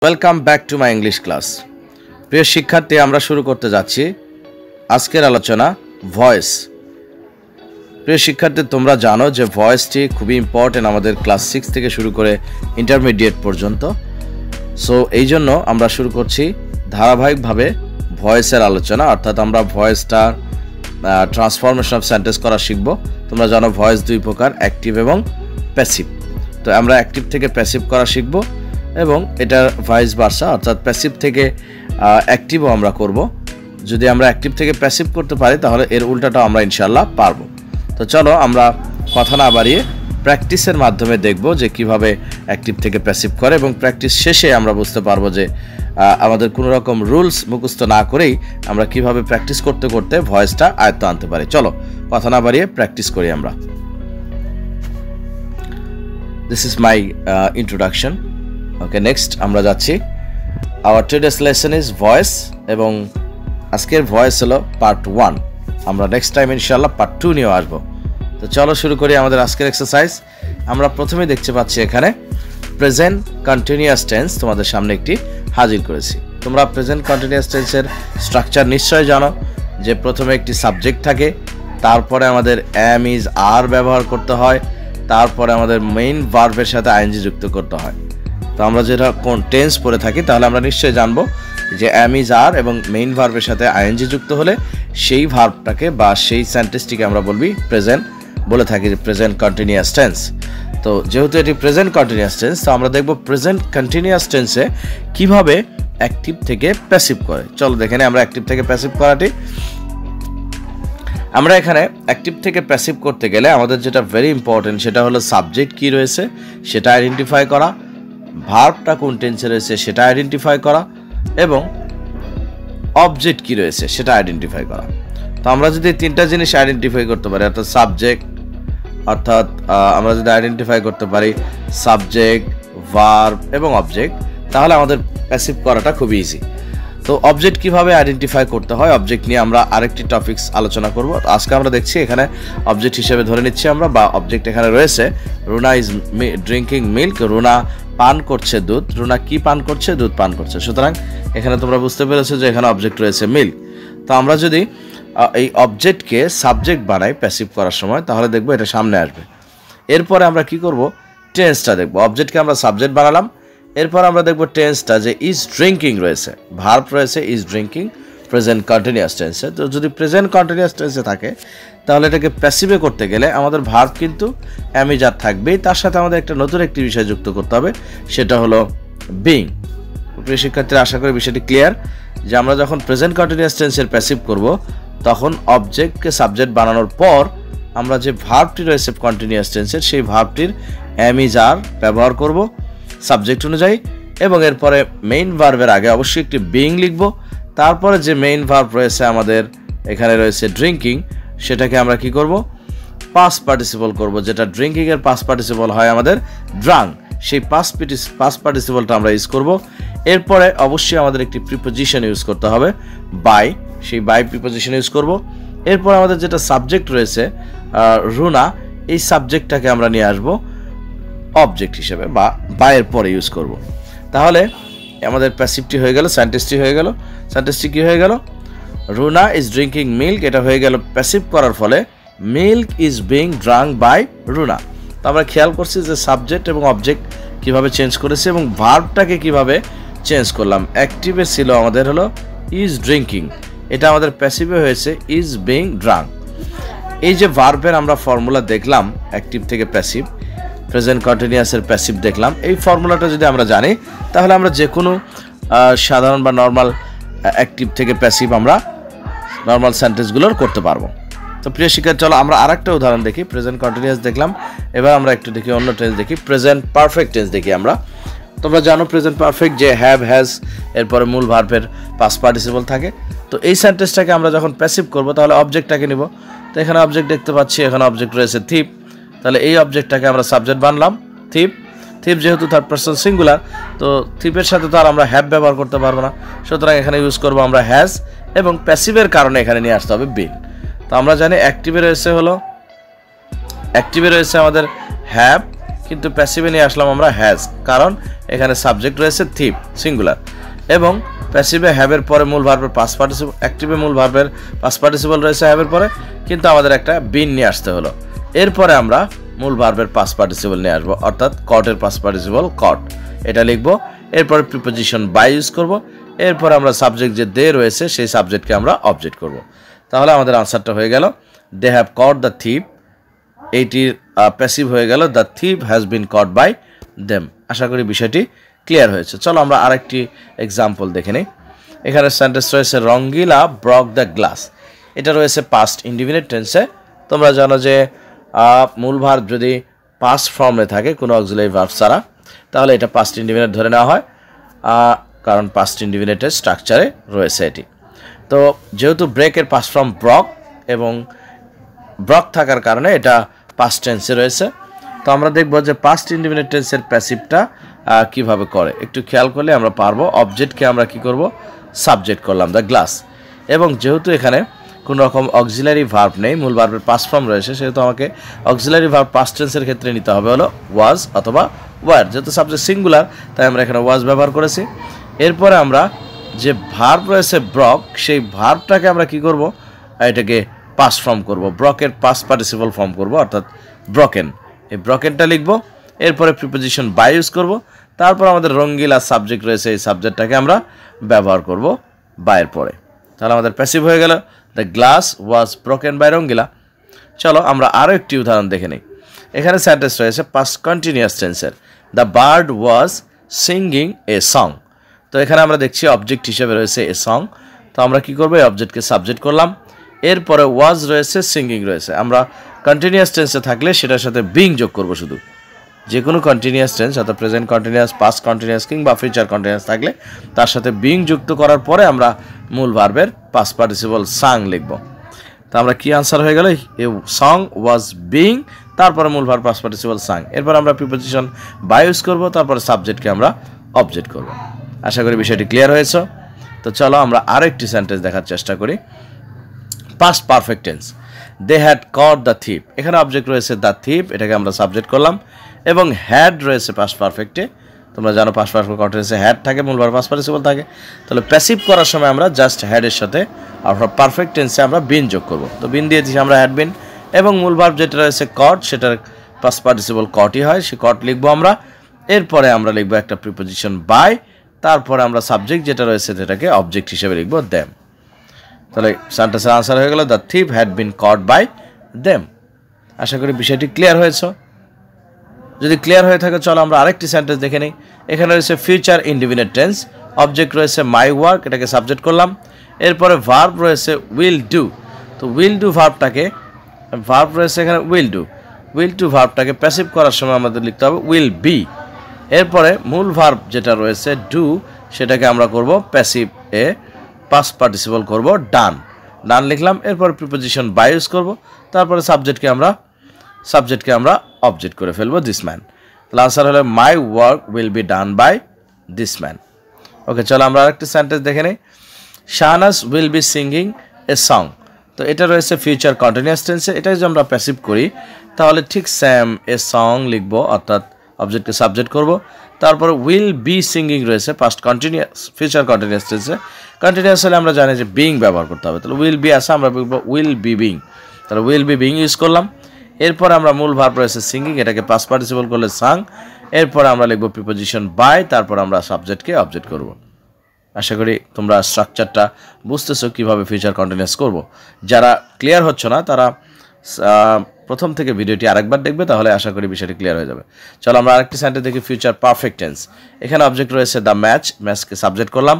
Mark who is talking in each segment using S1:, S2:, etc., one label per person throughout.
S1: Welcome back to my English class. প্রিয় শিক্ষার্থী, আমরা শুরু করতে যাচ্ছি আজকের আলোচনা ভয়েস। প্রিয় শিক্ষার্থী, তোমরা জানো যে ভয়েসটি খুবই ইম্পর্টেন্ট আমাদের ক্লাস 6 থেকে শুরু করে ইন্টারমিডিয়েট পর্যন্ত। সো এই জন্য আমরা শুরু করছি ধারাবাহিকভাবে ভয়েসের আলোচনা, অর্থাৎ আমরা ভয়েসটার ট্রান্সফরমেশন অফ সেন্টেন্স করা শিখব। তোমরা জানো ভয়েস দুই প্রকার, অ্যাক্টিভ এবং প্যাসিভ। তো আমরা অ্যাক্টিভ থেকে প্যাসিভ করা শিখব এবং এটা ভাইস ভার্সা, অর্থাৎ প্যাসিভ থেকে অ্যাক্টিভও আমরা করব। যদি আমরা অ্যাক্টিভ থেকে প্যাসিভ করতে পারি তাহলে এর উল্টাটাও আমরা ইনশাল্লাহ পারবো। তো চলো আমরা কথা না বাড়িয়ে প্র্যাকটিসের মাধ্যমে দেখব যে কিভাবে অ্যাক্টিভ থেকে প্যাসিভ করে, এবং প্র্যাকটিস শেষে আমরা বুঝতে পারবো যে আমাদের কোনো রকম রুলস মুখস্থ না করেই আমরা কিভাবে প্র্যাকটিস করতে করতে ভয়েসটা আয়ত্ত আনতে পারি। চলো কথা না বাড়িয়ে প্র্যাকটিস করি আমরা। This is my introduction. Okay, next আমরা যাচ্ছি। Hour today's lesson is voice, এবং আজকের ভয়েস হলো পার্ট 1। আমরা নেক্সট টাইম ইনশাআল্লাহ পার্ট 2 নিয়ে আসবো। তো চলো শুরু করি আমাদের আজকের এক্সারসাইজ। আমরা প্রথমে দেখতে পাচ্ছি এখানে প্রেজেন্ট কন্টিনিউয়াস টেন্স তোমাদের সামনে একটি হাজির করেছি। তোমরা প্রেজেন্ট কন্টিনিউয়াস টেন্সের স্ট্রাকচার নিশ্চয়ই জানো যে প্রথমে একটি সাবজেক্ট থাকে, তারপরে আমাদের এম ইজ আর ব্যবহার করতে হয়, তারপরে আমাদের মেইন ভার্বের সাথে আইএনজি যুক্ত করতে হয়। তো আমরা যেটা কোন টেন্স পড়ে থাকি তাহলে আমরা নিশ্চয়ই জানবো যে এম ইজ আর এবং মেইন ভার্বের সাথে আইএনজি যুক্ত হলে সেই ভার্বটাকে বা সেই সেন্টেন্সটিকে আমরা বলে থাকি যে প্রেজেন্ট কন্টিনিউয়াস টেন্স। তো যেহেতু এটি প্রেজেন্ট কন্টিনিউয়াস টেন্স, তো আমরা দেখব প্রেজেন্ট কন্টিনিউয়াস টেন্সে কিভাবে অ্যাক্টিভ থেকে প্যাসিভ করে। চলো দেখে নিই আমরা অ্যাক্টিভ থেকে প্যাসিভ করাটি। আমরা এখানে অ্যাক্টিভ থেকে প্যাসিভ করতে গেলে আমাদের যেটা ভেরি ইম্পর্টেন্ট সেটা হলো সাবজেক্ট কী রয়েছে সেটা আইডেন্টিফাই করা, ভার্বটা কোন টেন্সে রয়েছে সেটা আইডেন্টিফাই করা, এবং অবজেক্ট কী রয়েছে সেটা আইডেন্টিফাই করা। তো আমরা যদি তিনটা জিনিস আইডেন্টিফাই করতে পারি, অর্থাৎ সাবজেক্ট, অর্থাৎ আমরা যদি আইডেন্টিফাই করতে পারি সাবজেক্ট, ভার্ব এবং অবজেক্ট, তাহলে আমাদের প্যাসিভ করাটা খুবই ইজি। তো অবজেক্ট কিভাবে আইডেন্টিফাই করতে হয়, অবজেক্ট নিয়ে আমরা আরেকটি টপিকস আলোচনা করব। আজকে আমরা দেখছি এখানে অবজেক্ট হিসেবে ধরে নিচ্ছি আমরা, বা অবজেক্ট এখানে রয়েছে Runa is drinking milk, Runa পান করছে দুধ। রুনা কি পান করছে? দুধ পান করছে। সুতরাং এখানে তোমরা বুঝতে পেরেছো যে এখানে অবজেক্ট রয়েছে মিল্ক। তো আমরা যদি এই অবজেক্টকে সাবজেক্ট বানাই প্যাসিভ করার সময় তাহলে দেখবো এটা সামনে আসবে। এরপরে আমরা কি করব, টেন্সটা দেখবো। অবজেক্টকে আমরা সাবজেক্ট বানালাম, এরপর আমরা দেখব টেন্সটা যে ইজ ড্রিঙ্কিং রয়েছে, ভার্ব রয়েছে ইজ ড্রিঙ্কিং, প্রেজেন্ট কন্টিনিউয়াস টেন্সে। তো যদি প্রেজেন্ট কন্টিনিউয়াস টেন্সে থাকে তাহলে এটাকে প্যাসিভে করতে গেলে আমাদের ভার্ব কিন্তু অ্যামিজার থাকবেই, তার সাথে আমাদের একটা নতুন একটি বিষয় যুক্ত করতে হবে, সেটা হলো বিং। প্রিয় শিক্ষার্থীরা, আশা করি বিষয়টি ক্লিয়ার যে আমরা যখন প্রেজেন্ট কন্টিনিউয়াস টেন্সের প্যাসিভ করব তখন অবজেক্টকে সাবজেক্ট বানানোর পর আমরা যে ভার্বটি রয়েছে কন্টিনিউয়াস টেন্সের সেই ভার্বটির অ্যামিজার ব্যবহার করব সাবজেক্ট অনুযায়ী, এবং এরপরে মেইন ভার্বের আগে অবশ্যই একটি বিং লিখব। তারপরে যে মেইন ভার্ব রয়েছে আমাদের এখানে রয়েছে ড্রিঙ্কিং, সেটাকে আমরা কি করব, পাস্ট পার্টিসিপল করব, যেটা ড্রিঙ্কিং এর পাস্ট পার্টিসিপল হয় আমাদের ড্রাঙ্ক, সেই পাস্ট পার্টিসিপলটা আমরা ইউজ করব। এরপরে অবশ্যই আমাদের একটি প্রিপোজিশন ইউজ করতে হবে বাই, সেই বাই প্রিপোজিশন ইউজ করব। এরপর আমাদের যেটা সাবজেক্ট রয়েছে রুনা, এই সাবজেক্টটাকে আমরা নিয়ে আসবো অবজেক্ট হিসেবে বা বাইয়ের পরে ইউজ করব। তাহলে আমাদের প্যাসিভটি হয়ে গেল, সেন্টেন্সটি হয়ে গেল। সেন্টেন্সটি কি হয়ে গেল, রুনা ইজ ড্রিঙ্কিং মিল্ক, এটা হয়ে গেল প্যাসিভ করার ফলে milk is being drunk by Runa. তো আমরা খেয়াল করছি যে সাবজেক্ট এবং অবজেক্ট কিভাবে চেঞ্জ করেছে এবং ভার্বটাকে কিভাবে চেঞ্জ করলাম। অ্যাক্টিভে ছিল আমাদের হলো ইজ ড্রিঙ্কিং, এটা আমাদের প্যাসিভে হয়েছে ইজ বিং ড্রাঙ্ক। এই যে ভার্বের আমরা ফর্মুলা দেখলাম অ্যাক্টিভ থেকে প্যাসিভ, প্রেজেন্ট কন্টিনিউয়াসের প্যাসিভ দেখলাম, এই ফর্মুলাটা যদি আমরা জানি তাহলে আমরা যে কোনো সাধারণ বা নর্মাল অ্যাক্টিভ থেকে প্যাসিভ আমরা নর্মাল সেন্টেন্সগুলোর করতে পারবো। তো প্রিয় শিক্ষার্থী, চলো আমরা আরেকটা উদাহরণ দেখি। প্রেজেন্ট কন্টিনিউয়াস দেখলাম, এবার আমরা একটু দেখি অন্য টেন্স দেখি, প্রেজেন্ট পারফেক্ট টেন্স দেখি আমরা। তোমরা জানো প্রেজেন্ট পারফেক্ট যে হ্যাভ, হ্যাজ এরপরে মূল ভার্বের পাস্ট পার্টিসিপল থাকে। তো এই সেন্টেন্সটাকে আমরা যখন প্যাসিভ করব তাহলে অবজেক্টটাকে নিব। তো এখানে অবজেক্ট দেখতে পাচ্ছি, এখানে অবজেক্ট রয়েছে থিপ, তাহলে এই অবজেক্টটাকে আমরা সাবজেক্ট বানলাম থিপ। থিপ যেহেতু থার্ড পারসন সিঙ্গুলার, তো থিপের সাথে তো আর আমরা হ্যাভ ব্যবহার করতে পারবো না, সুতরাং এখানে ইউজ করবো আমরা হ্যাজ, এবং প্যাসিভের কারণে এখানে নিয়ে আসতে হবে বিন। তো আমরা জানি অ্যাক্টিভে রয়েছে আমাদের হ্যাভ, কিন্তু প্যাসিভে নিয়ে আসলাম আমরা হ্যাজ, কারণ এখানে সাবজেক্ট রয়েছে থিপ সিঙ্গুলার, এবং প্যাসিভে হ্যাভের পরে মূল ভার্বের পাস্ট পার্টিসিপল, অ্যাক্টিভে মূল ভার্বের পাস্ট পার্টিসিপল রয়েছে হ্যাভের পরে, কিন্তু আমাদের একটা বিন নিয়ে আসতে হলো। এরপরে আমরা মূল ভার্বের পাস্ট পার্টিসিপল নিয়ে আসবো, অর্থাৎ কটের পাস্ট পার্টিসিপল কট, এটা লিখবো। এরপরে প্রিপোজিশন বাই ইউজ করব। এরপর আমরা সাবজেক্ট যে দে রয়েছে সেই সাবজেক্টকে আমরা অবজেক্ট করব। তাহলে আমাদের আনসারটা হয়ে গেল দে হ্যাভ কট দ্য থিপ, এইটির প্যাসিভ হয়ে গেল the thief has been caught by them. আশা করি বিষয়টি ক্লিয়ার হয়েছে। চলো আমরা আরেকটি এক্সাম্পল দেখে নিই। এখানে সেন্টেন্স রয়েছে রঙ্গিলা ব্রক দ্য গ্লাস, এটা রয়েছে পাস্ট ইনডিফিনিট টেন্সে। তোমরা জানো যে মূল ভার্ব যদি পাস্ট ফর্মে থাকে কোনো অক্সিলারি ভার্ব ছাড়া, তাহলে এটা পাস্ট ইনডিফিনিট ধরে নেওয়া হয়, কারণ পাস্ট ইনডিফিনিটের স্ট্রাকচারে রয়েছে এটি। তো যেহেতু ব্রেকের পাস্ট ফর্ম ব্রক এবং ব্রক থাকার কারণে এটা পাস্ট টেন্সে রয়েছে। তো আমরা দেখব যে পাস্ট ইনডিফিনিট টেন্সের প্যাসিভটা কিভাবে করে। একটু খেয়াল করলে আমরা পারবো। অবজেক্টকে আমরা কি করব, সাবজেক্ট করলাম দ্য গ্লাস, এবং যেহেতু এখানে কোনো রকম অক্সিলারি ভার্ব নেই, মূল ভার্বের পাস্ট ফর্ম রয়েছে, সেহেতু আমাকে অক্সিলারি ভার্ব পাস্ট টেন্সের ক্ষেত্রে নিতে হবে হলো ওয়াজ অথবা ওয়ার। যেহেতু সাবজেক্ট সিঙ্গুলার তাই আমরা এখানে ওয়াজ ব্যবহার করেছি। এরপরে আমরা যে ভার্ব রয়েছে ব্রক, সেই ভার্বটাকে আমরা কি করব, এটাকে পাস্ট ফর্ম করব, ব্রকের পাস্ট পার্টিসিপল ফর্ম করব, অর্থাৎ ব্রকেন। এই ব্রকেনটা লিখব। এরপরে প্রিপোজিশন বাই ইউজ করব। তারপর আমাদের রঙ্গিলা সাবজেক্ট রয়েছে, এই সাবজেক্টটাকে আমরা ব্যবহার করব বাইয়ের পরে। তাহলে আমাদের প্যাসিভ হয়ে গেল the glass was broken by Rangila. চলো আমরা আরও একটি উদাহরণ দেখে নিই। এখানে সেন্টেন্স রয়েছে পাস্ট কন্টিনিউয়াস টেন্সের, the bird was singing a song. তো এখানে আমরা দেখছি অবজেক্ট হিসেবে রয়েছে এ সং। তো আমরা কি করবো, এই অবজেক্টকে সাবজেক্ট করলাম। এরপরে ওয়াজ রয়েছে, সিঙ্গিং রয়েছে। আমরা কন্টিনিউয়াস টেন্সে থাকলে সেটার সাথে বিং যোগ করব। শুধু যে কোনো কন্টিনিউয়াস টেন্স, অর্থাৎ প্রেজেন্ট কন্টিনিউয়াস, পাস্ট কন্টিনিউয়াস কিংবা ফিউচার কন্টিনিউয়াস থাকলে তার সাথে বিং যুক্ত করার পরে আমরা মূল ভার্বের পাস্ট পার্টিসিপল সাং লিখব। তো আমরা কি আনসার হয়ে গেল, এ সং ওয়াজ বিং, তারপরে মূল ভার্ব পাস্ট পার্টিসিপল সাং। এরপর আমরা প্রিপোজিশন বাই ইউজ করব, তারপরে সাবজেক্টকে আমরা অবজেক্ট করব। আশা করি বিষয়টি ক্লিয়ার হয়েছে। তো চলো আমরা আরও একটি সেন্টেন্স দেখার চেষ্টা করি। Past perfect tense, they had caught the thief. এখানে অবজেক্ট রয়েছে দ্য থিপ, এটাকে আমরা সাবজেক্ট করলাম, এবং হ্যাড রয়েছে পাস্ট পারফেক্টে। তোমরা জানো পাস্ট পারফেক্ট কন্টিনিউয়াসে হ্যাড থাকে, মূল ভার্ব পাস্ট পার্টিসিপল থাকে। তাহলে প্যাসিভ করার সময় আমরা জাস্ট হ্যাডের সাথে আমরা পারফেক্ট টেন্সে আমরা বিন যোগ করব। তো বিন দিয়ে দিচ্ছি আমরা হ্যাড বিন, এবং মূল ভার্ব যেটা রয়েছে কট, সেটার পাস্ট পার্টিসিপল কটই হয়, সে কট লিখবো আমরা। এরপরে আমরা লিখবো একটা প্রিপোজিশন বাই, তারপরে আমরা সাবজেক্ট যেটা রয়েছে সেটাকে অবজেক্ট হিসেবে লিখবো দেম। তাহলে সেন্টেন্সের আনসার হয়ে গেল the thief had been caught by them. আশা করি বিষয়টি ক্লিয়ার হয়েছে। যদি ক্লিয়ার হয়ে থাকে চলো আমরা আরেকটি সেন্টেন্স দেখে নিই। এখানে রয়েছে ফিউচার ইনডিফিনিট টেন্স, অবজেক্ট রয়েছে মাই ওয়ার্ক, এটাকে সাবজেক্ট করলাম। এরপরে ভার্ব রয়েছে উইল ডু। তো উইল ডু ভার্বটাকে, ভার্ব রয়েছে এখানে উইল ডু ভার্বটাকে প্যাসিভ করার সময় আমাদের লিখতে হবে উইল বি। এরপরে মূল ভার্ব যেটা রয়েছে ডু, সেটাকে আমরা করব প্যাসিভ এ পাস্ট পার্টিসিপল করব ডান লিখলাম। এরপর প্রিপোজিশন বাই ইউজ করব, তারপরে সাবজেক্টকে আমরা অবজেক্ট করে ফেলবো দিস ম্যান। তাহলে আনসার হলো my work will be done by this man. Okay, চলো আমরা আরেকটি সেন্টেন্স দেখে নিই। Shahnaz will be singing a song. তো এটা রয়েছে ফিউচার কন্টিনিউয়াস টেন্সে। এটা যদি আমরা প্যাসিভ করি তাহলে ঠিক সেম এ সং লিখবো, অর্থাৎ অবজেক্টকে সাবজেক্ট করব। তারপরে উইল বি সিঙ্গিং রয়েছে পাস্ট কন্টিনিউয়াস, ফিউচার কন্টিনিউয়াস টেন্সে। কন্টিনিউয়াস হলে আমরা জানি যে বিং ব্যবহার করতে হবে। তাহলে উইল বি আসে, আমরা বলবো উইল বি বিং। তাহলে উইল বি বিং ইউজ করলাম। এরপর আমরা মূল ভার্ব রয়েছে সিঙ্গিং, এটাকে পাস্ট পার্টিসিপল করলে সাং। এরপর আমরা লিখবো প্রিপোজিশন বাই, তারপর আমরা সাবজেক্টকে অবজেক্ট করব। আশা করি তোমরা স্ট্রাকচারটা বুঝতেছো কীভাবে ফিউচার কন্টিনিউয়াস করব। যারা ক্লিয়ার হচ্ছে না তারা প্রথম থেকে ভিডিওটি আরেকবার দেখবে, তাহলে আশা করি বিষয়টি ক্লিয়ার হয়ে যাবে। চলো আমরা আরেকটি সেন্টেন্স দেখি, ফিউচার পারফেক্ট টেন্স। এখানে অবজেক্ট রয়েছে দ্য ম্যাচকে সাবজেক্ট করলাম।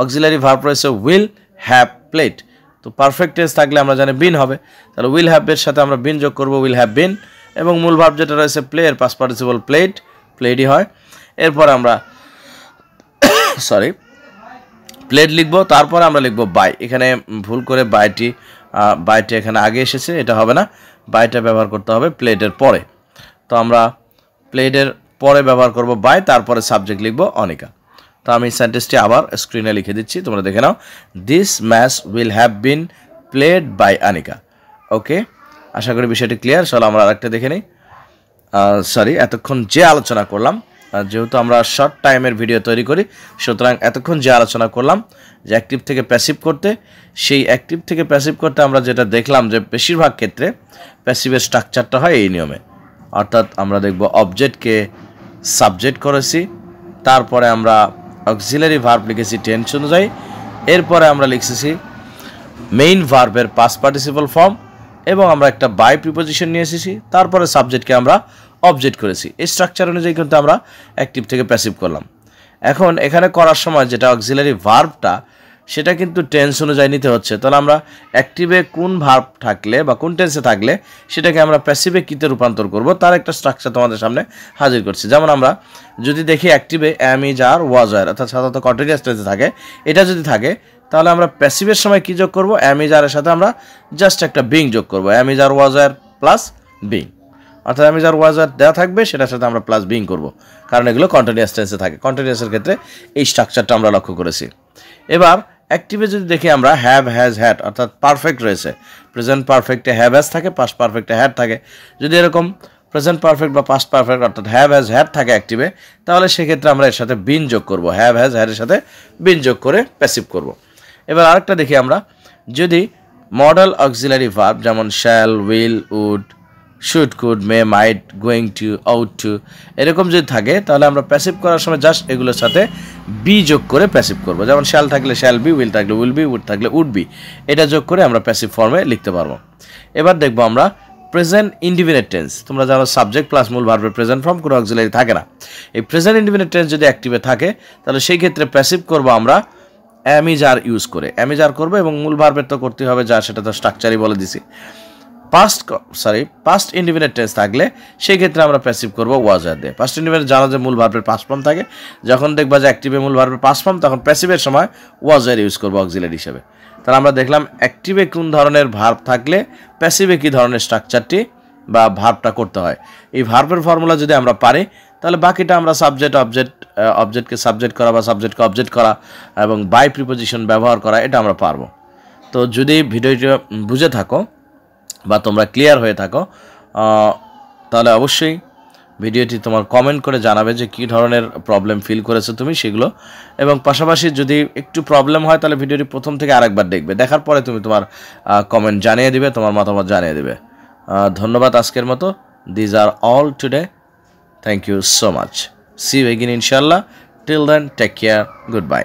S1: অক্সিলারি ভার্ব রয়েছে উইল হ্যাভ প্লেড। তো পারফেক্ট টেন্স থাকলে আমরা জানি বিন হবে, তাহলে উইল হ্যাভ এর সাথে আমরা বিন যোগ করব, উইল হ্যাভ বিন। এবং মূল ভার্ব যেটা রয়েছে প্লে, এর পাস্ট পার্টিসিপল প্লেডই হয়। এরপর আমরা প্লেড লিখবো, তারপর আমরা লিখবো বাই। এখানে ভুল করে বাইটি এখানে আগে এসেছে, এটা হবে না, বাইটা ব্যবহার করতে হবে প্লেডের পরে। তো আমরা প্লেডের পরে ব্যবহার করব বাই, তারপরে সাবজেক্ট লিখবো অনিকা। তো আমি সেন্টেন্সটি আবার স্ক্রিনে লিখে দিচ্ছি, তোমরা দেখে নাও। This match will have been played by Anika. Okay, আশা করি বিষয়টি ক্লিয়ার। চলো আমরা আরেকটা দেখে নিই। সরি এতক্ষণ যে আলোচনা করলাম, যেহেতু আমরা শর্ট টাইমের ভিডিও তৈরি করি, সুতরাং এতক্ষণ যে আলোচনা করলাম যে অ্যাক্টিভ থেকে প্যাসিভ করতে, সেই অ্যাক্টিভ থেকে প্যাসিভ করতে আমরা যেটা দেখলাম যে বেশিরভাগ ক্ষেত্রে প্যাসিভের স্ট্রাকচারটা হয় এই নিয়মে। অর্থাৎ আমরা দেখব অবজেক্টকে সাবজেক্ট করেছি, তারপরে আমরা অক্সিলারি ভার্ব লিখেছি টেন্স অনুযায়ী, এরপরে আমরা লিখেছি মেইন ভার্বের পাস্ট পার্টিসিপল ফর্ম, এবং আমরা একটা বাই প্রিপোজিশন নিয়ে এসেছি, তারপরে সাবজেক্টকে আমরা অবজেক্ট করেছি। এই স্ট্রাকচার অনুযায়ী কিন্তু আমরা অ্যাক্টিভ থেকে প্যাসিভ করলাম। এখন এখানে করার সময় যেটা অক্সিলারি ভার্বটা, সেটা কিন্তু টেন্স অনুযায়ী নিতে হচ্ছে। তাহলে আমরা অ্যাক্টিভে কোন ভার্ব থাকলে বা কোন টেন্সে থাকলে সেটাকে আমরা প্যাসিভে কিতে রূপান্তর করব, তার একটা স্ট্রাকচার তোমাদের সামনে হাজির করছি। যেমন আমরা যদি দেখি অ্যাক্টিভে অ্যাম, ইজ, আর, ওয়াজ, আর, অর্থাৎ সাধারণত কন্টিনিউয়াস টেন্সে থাকে, এটা যদি থাকে তাহলে আমরা প্যাসিভের সময় কী যোগ করব? অ্যাম, ইজ, আরের সাথে আমরা জাস্ট একটা বিং যোগ করব, অ্যাম, ইজ, আর, ওয়াজ, আর প্লাস বিং। অর্থাৎ অ্যাম, ইজ, আর, ওয়াজ, আর দেওয়া থাকবে, সেটার সাথে আমরা প্লাস বিং করব, কারণ এগুলো কন্টিনিউয়াস টেন্সে থাকে। কন্টিনিউয়াসের ক্ষেত্রে এই স্ট্রাকচারটা আমরা লক্ষ্য করেছি। এবার অ্যাক্টিভে যদি দেখি আমরা হ্যাভ, হ্যাজ, হ্যাড, অর্থাৎ পারফেক্ট রয়েছে। প্রেজেন্ট পারফেক্টে হ্যাভ, হ্যাজ থাকে, পাস্ট পারফেক্টে হ্যাড থাকে। যদি এরকম প্রেজেন্ট পারফেক্ট বা পাস্ট পারফেক্ট অর্থাৎ হ্যাভ, হ্যাজ, হ্যাড থাকে অ্যাক্টিভে, তাহলে সেক্ষেত্রে আমরা এর সাথে বিন যোগ করব, হ্যাভ, হ্যাজ, হ্যাডের সাথে বিন যোগ করে প্যাসিভ করব। এবার আরেকটা দেখি আমরা, যদি মডেল অক্সিলারি ভার্ব যেমন shall, will, would, should, could, may, might, going to, ought to এরকম যদি থাকে, তাহলে আমরা প্যাসিভ করার সময় জাস্ট এগুলোর সাথে বি যোগ করে প্যাসিভ করব। যেমন শ্যাল থাকলে শ্যাল বি, উইল থাকলে উইল বি, উড থাকলে উড বি, এটা যোগ করে আমরা প্যাসিভ ফর্মে লিখতে পারবো। এবার দেখবো আমরা প্রেজেন্ট ইনডিফিনিট টেন্স। তোমরা জানো সাবজেক্ট প্লাস মূল ভার্বের প্রেজেন্ট ফর্ম কোনো অক্সিলারি থাকে না। এই প্রেজেন্ট ইনডিফিনিট টেন্স যদি অ্যাক্টিভে থাকে, তাহলে সেই ক্ষেত্রে প্যাসিভ করব আমরা অ্যাম, ইজ, আর ইউজ করে। অ্যাম, ইজ, আর করবো এবং মূল ভার্বের তো করতে হবে যা, সেটা তো স্ট্রাকচারই বলে দিছি। পাস্ট ইনডিফিনিট টেন্স থাকলে সেই ক্ষেত্রে আমরা প্যাসিভ করব ওয়াজ, আর দিয়ে। পাস্ট ইনডিফিনিট জানো যে মূল ভার্বের পাস্ট ফর্ম থাকে, যখন দেখবা যে অ্যাক্টিভে মূল ভার্বের পাস্ট ফর্ম, তখন প্যাসিভের সময় ওয়াজ, আর ইউজ করবো অক্সিলারি হিসেবে। তাহলে আমরা দেখলাম অ্যাক্টিভে কোন ধরনের ভার্ব থাকলে প্যাসিভে কী ধরনের স্ট্রাকচারটি বা ভার্বটা করতে হয়। এই ভার্বের ফর্মুলা যদি আমরা পারি, তাহলে বাকিটা আমরা অবজেক্টকে সাবজেক্ট করা বা সাবজেক্টকে অবজেক্ট করা এবং বাই প্রিপোজিশন ব্যবহার করা, এটা আমরা পারবো। তো যদি ভিডিওটা বুঝে থাকো বা তোমরা ক্লিয়ার হয়ে থাকো, তাহলে অবশ্যই ভিডিওটি তোমার কমেন্ট করে জানাবে যে কী ধরনের প্রবলেম ফিল করেছো তুমি সেগুলো, এবং পাশাপাশি যদি একটু প্রবলেম হয় তাহলে ভিডিওটি প্রথম থেকে আরেকবার দেখবে, দেখার পরে তুমি তোমার কমেন্ট জানিয়ে দিবে, তোমার মতামত জানিয়ে দিবে। ধন্যবাদ আজকের মতো। These are all today. Thank you so much. See you again ইনশাল্লাহ। Till then take care. Good by.